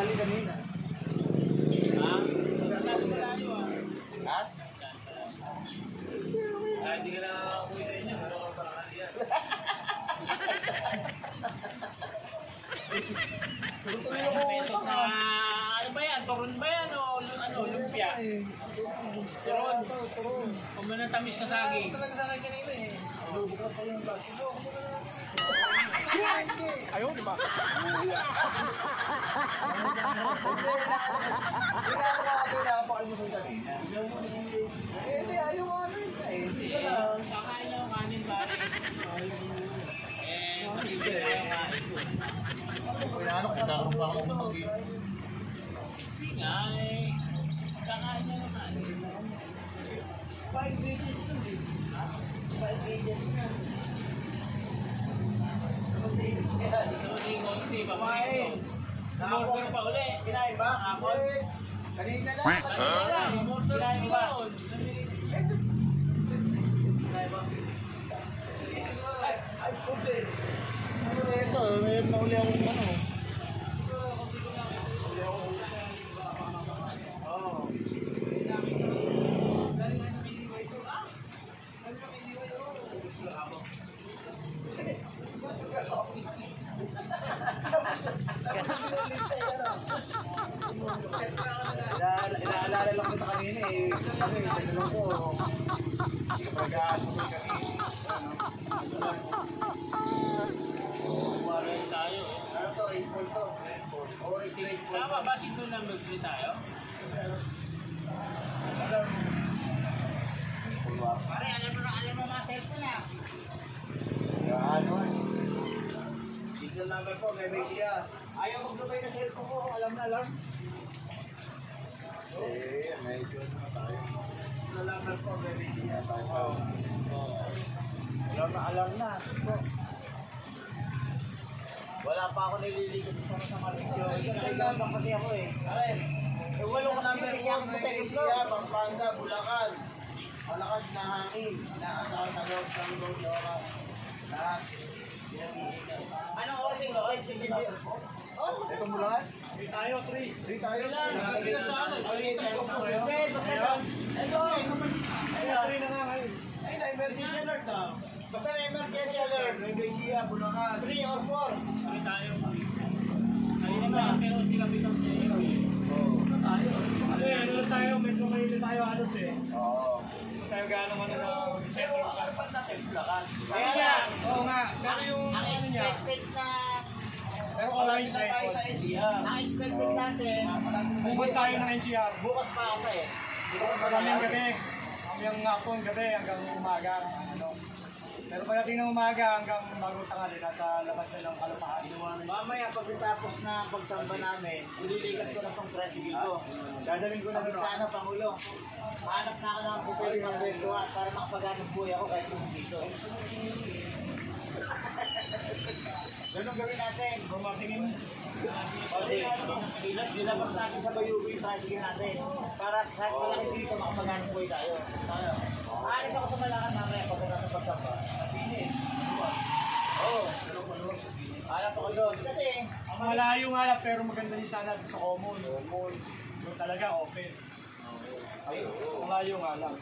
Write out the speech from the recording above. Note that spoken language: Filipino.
rally kanina. Ha? Malayo ah. Ha? Hindi ka na uwi sa inyo. Meron ka parang yan. Ano ba yan? Turon ba yan o lumpia? Turon. Kung mo natamis na saging. Talaga sa akin kanina eh. Bukas pa yung bus. Ayaw, di ba? Hindi, ayaw mo ano yun eh. Kakain lang ang kanin pare. Masipin na yung kanin ko. Pinanok, nagkaroon pa ako mag-i. Hindi nga eh. Kakain lang ang kanin. 5 pages nun eh. 5 pages na. Hindi ko kasi papain ko. Order pa uli. Kinain ba? Kapon? Kanina lang. Kanina lang. Order pa Kinain ba? yun. Kinain ba? Ay, puti. Ano na ito? May nauli akong ano. Inaalala lang kita kanina eh. Kasi tinanong ko, hindi ka pag-aan mo kanina. Kumarin tayo eh. Ano to? Rainfall to. Original rainfall. Tama ba si doon na mag-free tayo? Pare, alam mo mga cellphone ah. Ano eh. Signal number po, may siya. Ayaw maglubay na cellphone ko, alam na alam. Eh, medyo na tayo. Signal number po, may siya. Alam na. Wala pa ako nililigot sa Marisyo. Nagkakabang kasi ako eh. Eh, walong number po, may siya, Pampanga, Bulacan. Malakas na hangin. Inaasahan sa loob ng oras. Lahat. Anong oras yung live si Bibi? Oh, ito mo lahat? 3 tayo, 3. 3 tayo. Nakalagay na sa ano? Okay, basta doon. Ito. Ayun. 3 na nga ngayon. Ayun na, emergency alert ah. Basta may emergency alert. Regacia, Bulacan. 3 or 4. 3 tayo. Ayun na, pero hindi kami ng sayo eh. Oo. Tayo. Kasi ano lang tayo, medyo mahili tayo halos eh. Oo. Tayo gano'ng ano na Pero ano pa natin? Bulacan. Kaya nga, oo nga. Pero yung Ang ano niya, expected na pero Online online na tayo tayo. sa NCR. ang expected natin Bukod tayo ng NCR. bukas pa ata eh. Maraming gabi. Hanggang hapon, gabi, hanggang umaga. Ano. Pero pagdating ng umaga hanggang bagong tanghali, nasa labas na ng kalupahan. Mamaya pagkatapos na pagsamba namin, ililigas ko na tong tricycle ko. Dadalhin ko na Sabi sa ano, Pangulo, mahanap na ako ng pupili ng pwestuhan para makapaghanap buhay ako kahit kung dito. Ganun gawin natin. Bumatingin. Dilabas natin sa Bayubi yung tricycle natin para kahit malaki dito makapaghanap buhay tayo. Aalis ako sa Malacan mamaya pagkatapos pagsamba. Oo. Hanap ako doon. Kasi Malayo nga lang, pero maganda din sana sa common. Yung talaga open. Malayo nga lang.